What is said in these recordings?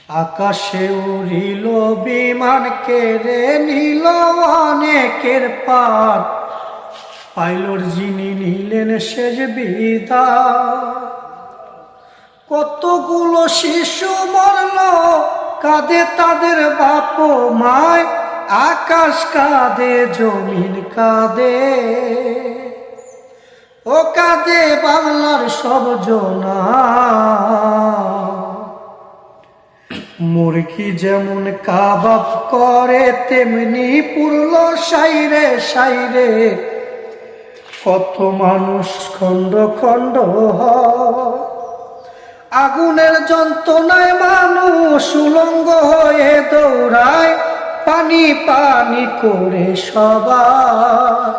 আকাশে উড়িল বিমান, কেড়ে নিল অনেকের পার। পাইলট যিনি নিলেন শেষ বিদায়। কতগুলো শিশু মরল, কাঁদে তাদের বাপ মায়। আকাশ কাঁদে, জমিন কাঁদে, ও কাঁদে বাংলার সব জনা। মুরগি যেমন কাবাব করে, তেমনি পুরল সাইরে সাইরে। কত মানুষ খণ্ড খণ্ড হয়, আগুনের যন্ত্রণায় মানুষ উলঙ্গ হয়ে দৌড়ায়। পানি পানি করে সবাই,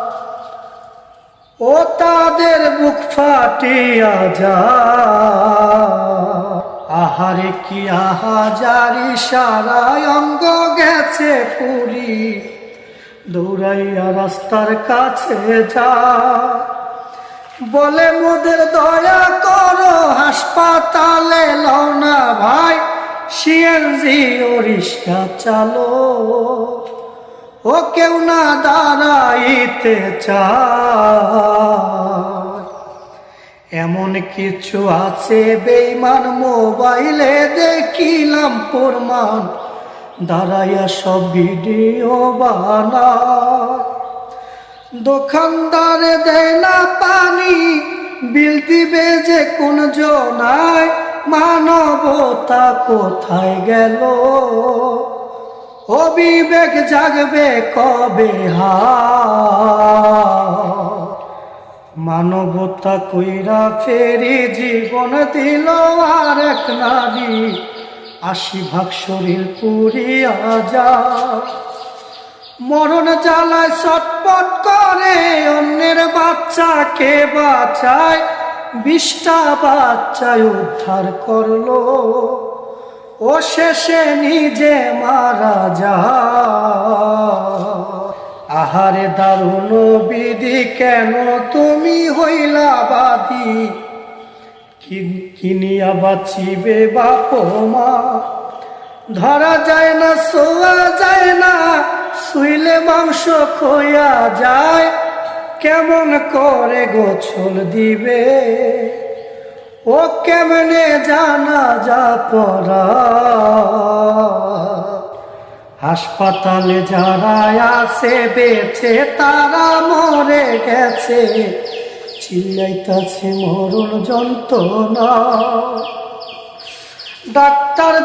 ও তাদের বুক ফাটিয়া যায়। আহারে কি আহাজারি, সারায় অঙ্গ গেছে পুরি। দৌড়াইয়া রাস্তার কাছে যা, বলে মোদের দয়া করো, হাসপাতালে লও না ভাই। সিএনজি ও রিক্সা চালো, ও কেউ না দাঁড়াইতে চায়। এমন কিছু আছে বেঈমান, মোবাইলে দেখিলাম প্রমাণ। দাঁড়াইয়া সব ভিডিও বানায়। দোকানদারে দেয় না পানি, বিল দিবে যে কোন জনায়। মানবতা কোথায় গেল, ও বিবেক জাগবে কবে মানবতা কইরা ফেরি জীবন দিল আর এক নারী। ৮০ শরীর পুরিয়া যা, মরণ জ্বালায় ছটপট করে, অন্যের বাচ্চাকে বাঁচায়। ২০টা বাচ্চায় উদ্ধার করলো, ও শেষে নিজে মারা যায়। আহারে দারুণ বিধি, কেন তুমি হইলা বাদী। কিনিয়া বাঁচিবে বাপ মা, ধরা যায় না ছোঁয়া যায় না, শুইলে মাংস খইয়া যায়। কেমন করে গোছল দিবে, ও কেমনে জানাজা পড়া। হাসপাতালে যারা আছে বেঁচে, তারা মরে গেছে। চিল্লাইতাছে মরণ যন্ত্রণা, ডাক্তার